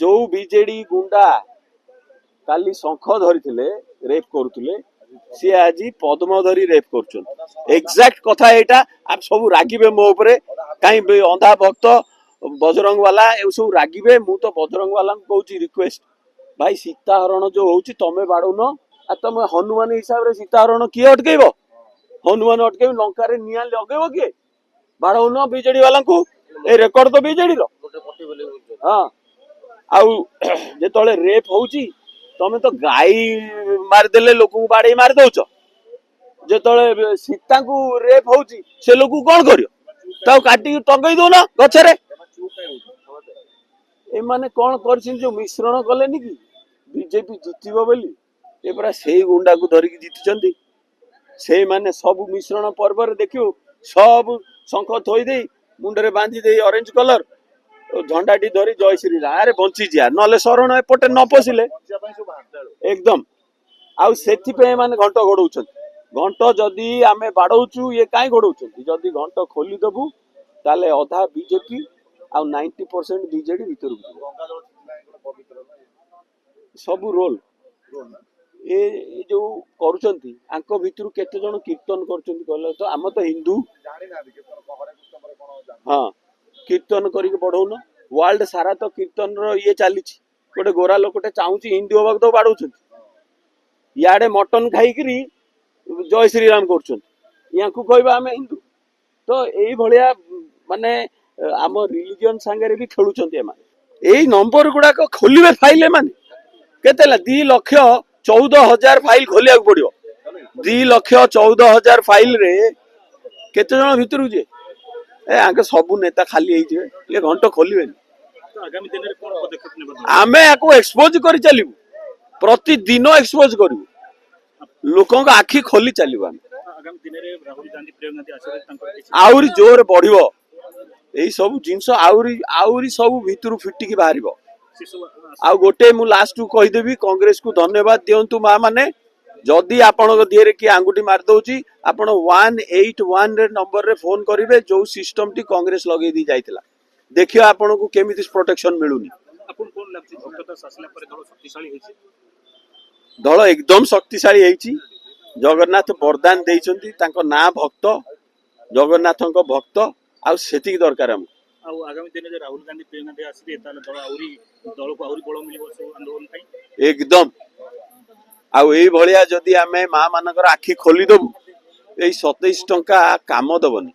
जो बीजेडी गुंडा काली शंख धरी रेप करुले सी आज पद्म धरी रेप कर एक्जाक्ट कथा एटा आप सब रागिबे मो उपरे कहीं अंधा भक्त बजरंग वाला ए सब रागिबे मु तो बजरंग वाला कहूची रिक्वेस्ट भाई सीताहरण जो होची तमे बाड़ौन आ तमे हनुमान हिसाब रे सीताहरण किए अटकेइबो हनुमान अटके लंका रे निया लगेबो किए बाड़ौन बीजेडी वाला को ए रेकर्ड तो बीजेडी रो हां आउ जेतले रेप होची तमे तो गाई मार देले लोक को बाड़े मार दउछ जेतले सीता को रेप होची से लोक कोन करियो ताऊ काटी टंगई दो ना गछरे ए माने कोन करछिन जो मिश्रण कलेनी कि बीजेपी जितिबो बोली ए पूरा सेही गुंडा को धरि के जितिचंती से माने सब मिश्रण पर्व रे देखियो सब शंख थोई दे मुंडरे बांधी दे ऑरेंज कलर झंडा टी धरी जय श्री राम अरे बंची जिया नले शरण एपटे न पसिले एकदम आउ सेथि पे माने घंट घोडौछन घंट जदी आमे बाडौचु ये काई घोडौछन जदी घंट खोली दबु ताले आधा बीजेपी आ 90% बीजेडी भीतर सब रोल ए जो करूचंती आंको भीतर केते जण कीर्तन करचंती कहले तो आम तो हिंदू हां कीर्तन करिक बढ़ौन वर्ल्ड सारा तो कीर्तन रो ये चली गोटे गोरा लोकटे चाहूची हिंदू होबाक तो बाड़ौछन याडे मटन खाइकरी जय श्री राम करछन याकू कहबा आमे हिंदू तो एई भलिया माने आम रिलीजन संगे भी खेलुचंती एमा एई नंबर गुडा को खोलिबे फाइल माने केतेला 2,14,000 फाइल खोलिया पड़ियो 2,14,000 फाइल रे केते जण भितरु जे ए आके सब नेता खाली हेई जे ये घंटो खोलिबे आगामी दिन रे कोन पदक्षेप नेबो आमे आको एक्सपोज करि चलिबु प्रतिदिन एक्सपोज करिबु लोकन का आखी खोली चलिबु आगामी दिन रे राहुल गांधी प्रियंका गांधी आसरे तांकर आउरी जोर बढ़िबो एई सब जिंस आउरी सब भितरु फिटी की बाहरिबो आ गोटे मु लास्ट को कहि देबी कांग्रेस को धन्यवाद दियंतु मा माने जदि आपण दिहरे कि आंगुठी मार दउची आपण 181 रे नंबर रे फोन करिवे जो सिस्टम टी कांग्रेस लगेई दी जाइतिला देखियो आपण को केमिति प्रोटेक्शन मिलुनी आपण कोन लागछि भक्तता सासला पर दल शक्तिशाली हेछि दल एकदम शक्तिशाली हेछि जगन्नाथ वरदान देइछंती तांको ना भक्त जगन्नाथଙ୍କ भक्त आ सेति दरकार हम आ आगामी दिन जे राहुल गांधी प्रियंका गांधी आसबे ताले दल को आउरी बळ मिलिबो सब आंदोलन पई एकदम आउ एई भलिया जदि आमे मा मानकर आखी खोली दबु एई 27 टंका काम दबनी